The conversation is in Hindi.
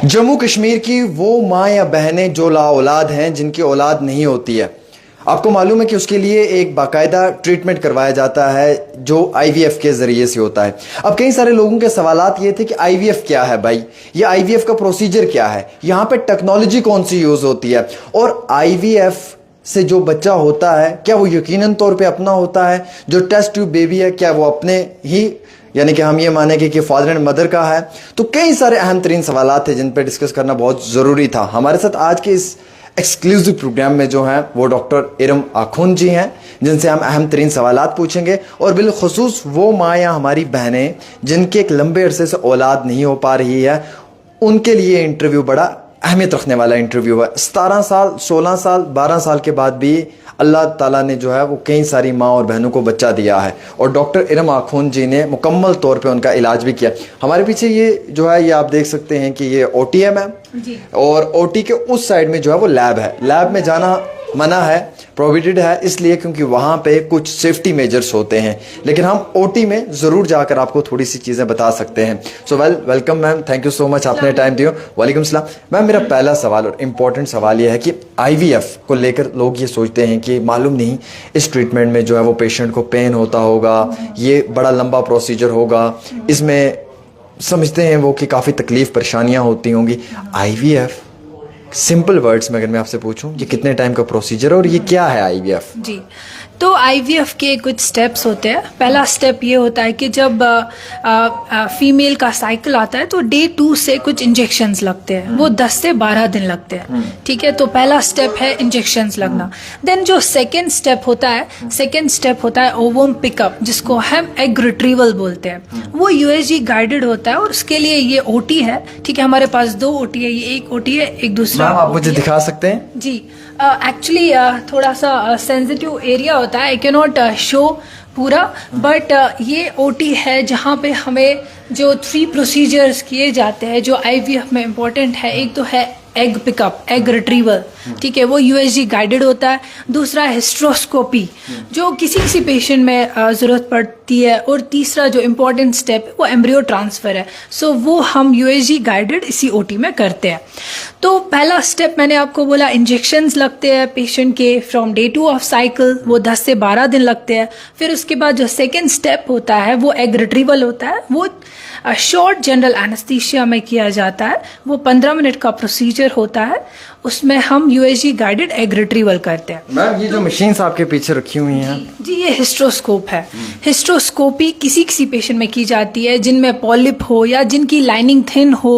जम्मू कश्मीर की वो माँ या बहनें जो ला औलाद हैं, जिनकी औलाद नहीं होती है, आपको मालूम है कि उसके लिए एक बाकायदा ट्रीटमेंट करवाया जाता है जो आईवीएफ के ज़रिए से होता है। अब कई सारे लोगों के सवालात ये थे कि आईवीएफ क्या है भाई, ये आईवीएफ का प्रोसीजर क्या है, यहाँ पे टेक्नोलॉजी कौन सी यूज़ होती है, और आईवीएफ से जो बच्चा होता है क्या वो यकीनन तौर पे अपना होता है, जो टेस्ट ट्यूब बेबी है क्या वो अपने ही, यानी कि हम ये मानेंगे कि फादर एंड मदर का है। तो कई सारे अहम तरीन सवालात थे जिन पे डिस्कस करना बहुत ज़रूरी था। हमारे साथ आज के इस एक्सक्लूसिव प्रोग्राम में जो हैं वो डॉक्टर इरम आखून जी हैं, जिनसे हम अहम तरीन सवालात पूछेंगे, और बिलखुसूस वो माँ या हमारी बहनें जिनके एक लंबे अरसे से औलाद नहीं हो पा रही है, उनके लिए इंटरव्यू बड़ा अहमियत रखने वाला इंटरव्यू है। 17 साल, 16 साल, 12 साल के बाद भी अल्लाह ताला ने जो है वो कई सारी माँ और बहनों को बच्चा दिया है, और डॉक्टर इरम आखून जी ने मुकम्मल तौर पे उनका इलाज भी किया। हमारे पीछे ये जो है, ये आप देख सकते हैं कि ये ओटीएम है जी। और ओटी के उस साइड में जो है वो लैब है। लैब में जाना मना है, प्रोहिबिटेड है, इसलिए क्योंकि वहाँ पे कुछ सेफ्टी मेजर्स होते हैं, लेकिन हम ओटी में ज़रूर जाकर आपको थोड़ी सी चीज़ें बता सकते हैं। So welcome ma'am, thank you so much, आपने टाइम दिया। वालेकुम सलाम मैम। मेरा पहला सवाल और इम्पोर्टेंट सवाल यह है कि आईवीएफ को लेकर लोग ये सोचते हैं कि मालूम नहीं इस ट्रीटमेंट में जो है वो पेशेंट को पेन होता होगा, ये बड़ा लंबा प्रोसीजर होगा, इसमें समझते हैं वो कि काफ़ी तकलीफ़ परेशानियाँ होती होंगी। आईवीएफ सिंपल वर्ड्स में अगर मैं आपसे पूछूं, ये कितने टाइम का प्रोसीजर है और ये क्या है आईवीएफ? जी, तो आईवीएफ के कुछ स्टेप्स होते हैं। पहला स्टेप ये होता है कि जब फीमेल का साइकिल आता है तो डे 2 से कुछ इंजेक्शंस लगते हैं, वो 10 से 12 दिन लगते हैं। ठीक है, तो पहला स्टेप है इंजेक्शंस लगना। देन जो सेकेंड स्टेप होता है ओवम पिकअप, जिसको हम एग रिट्रीवल बोलते हैं। वो यूएसजी गाइडेड होता है और उसके लिए ये ओटी है। ठीक है, हमारे पास 2 ओटी है, ये एक ओटी है, एक दूसरा। आप मुझे दिखा सकते हैं? जी, एक्चुअली थोड़ा सा सेंसिटिव एरिया होता है, आई कैन नॉट शो पूरा, बट ये ओटी है जहाँ पे हमें जो 3 प्रोसीजर्स किए जाते हैं जो आईवीएफ में इम्पोर्टेंट है। एक तो है एग पिकअप, एग रिट्रीवल, ठीक है, वो यूएसजी गाइडेड होता है। दूसरा हिस्ट्रोस्कोपी, जो किसी पेशेंट में ज़रूरत पड़ती है। और तीसरा जो इम्पोर्टेंट स्टेप है वो एम्ब्रियो ट्रांसफ़र है। सो वो हम यूएसजी गाइडेड इसी ओटी में करते हैं। तो पहला स्टेप मैंने आपको बोला, इंजेक्शंस लगते हैं पेशेंट के फ्रॉम डे 2 ऑफ साइकिल, वो 10 से 12 दिन लगते हैं। फिर उसके बाद जो सेकेंड स्टेप होता है वो एग रिट्रीवल होता है, वो शॉर्ट जनरल एनेस्थीसिया में किया जाता है। वो 15 मिनट का प्रोसीजर होता है, उसमें हम यूएसजी गाइडेड एग रिट्रीवल करते हैं। मैम ये जो मशीन्स आपके पीछे रखी हुई हैं, जी ये हिस्ट्रोस्कोप है। हिस्ट्रोस्कोपी किसी पेशेंट में की जाती है जिनमें पॉलिप हो या जिनकी लाइनिंग थिन हो